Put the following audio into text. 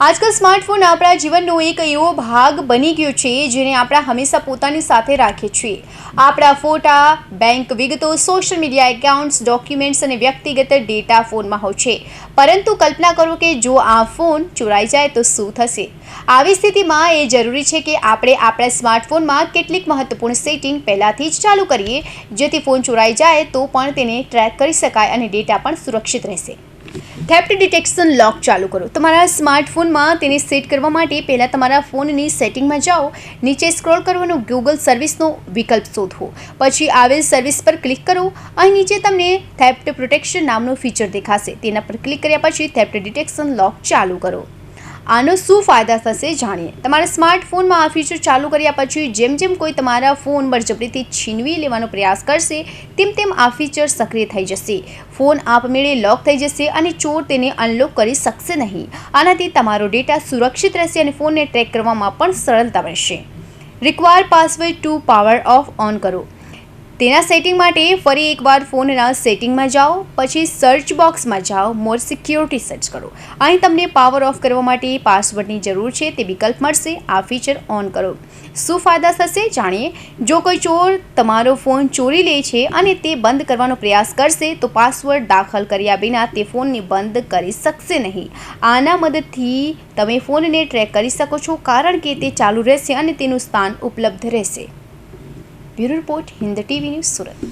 આજકાલ સ્માર્ટફોન આપણા જીવનનો એક એવો ભાગ બની ગયો છે જેને આપણે હંમેશા પોતાની સાથે રાખીએ છીએ। આપણા ફોટા, બેંક વિગતો, સોશિયલ મીડિયા એકાઉન્ટ્સ, ડોક્યુમેન્ટ્સ અને વ્યક્તિગત ડેટા ફોનમાં હોય છે। પરંતુ કલ્પના કરો કે જો આ ફોન ચોરાઈ જાય તો શું થશે? આવી સ્થિતિમાં એ જરૂરી છે કે આપણે આપણા સ્માર્ટફોનમાં કેટલીક મહત્વપૂર્ણ સેટિંગ પહેલાથી જ ચાલુ કરીએ, જેથી ફોન ચોરાઈ જાય તો પણ તેને ટ્રેક કરી શકાય અને ડેટા પણ સુરક્ષિત રહેશે। થેફ્ટ ડિટેક્શન લોક ચાલુ કરો। તમારા સ્માર્ટફોનમાં તેને સેટ કરવા માટે પહેલાં તમારા ફોનની સેટિંગમાં જાઓ, નીચે સ્ક્રોલ કરો અને ગૂગલ સર્વિસનો વિકલ્પ શોધો। પછી આવેલ સર્વિસ પર ક્લિક કરો। અહીં નીચે તમને થેફ્ટ પ્રોટેક્શન નામનું ફીચર દેખાશે, તેના પર ક્લિક કર્યા પછી થેફ્ટ ડિટેક્શન લોક ચાલુ કરો। આનો શું ફાયદા થશે જાણીએ। તમારા સ્માર્ટફોનમાં આ ફીચર ચાલુ કર્યા પછી જેમ જેમ કોઈ તમારા ફોન બળજબરીથી છીનવી લેવાનો પ્રયાસ કરશે તેમ તેમ આ ફીચર સક્રિય થઈ જશે। ફોન આપમેળે લોક થઈ જશે અને ચોર તેને અનલોક કરી શકશે નહીં। આનાથી તમારો ડેટા સુરક્ષિત રહેશે અને ફોનને ટ્રેક કરવામાં પણ સરળતા રહેશે। Require password to power off on કરો। તેના સેટિંગ માટે ફરી એકવાર ફોનના સેટિંગમાં જાઓ, પછી સર્ચ બોક્સમાં જાઓ, મોર સિક્યોરિટી સર્ચ કરો। અહીં તમને પાવર ઓફ કરવા માટે પાસવર્ડની જરૂર છે તે વિકલ્પ મળશે। આ ફીચર ઓન કરો। શું ફાયદા થશે જાણીએ। જો કોઈ ચોર તમારો ફોન ચોરી લે છે અને તે બંધ કરવાનો પ્રયાસ કરશે તો પાસવર્ડ દાખલ કર્યા વિના તે ફોનને બંધ કરી શકશે નહીં। આના મદદથી તમે ફોનને ટ્રેક કરી શકો છો, કારણ કે તે ચાલુ રહેશે અને તેનું સ્થાન ઉપલબ્ધ રહેશે। Bureau report, Hind TV news, Surat.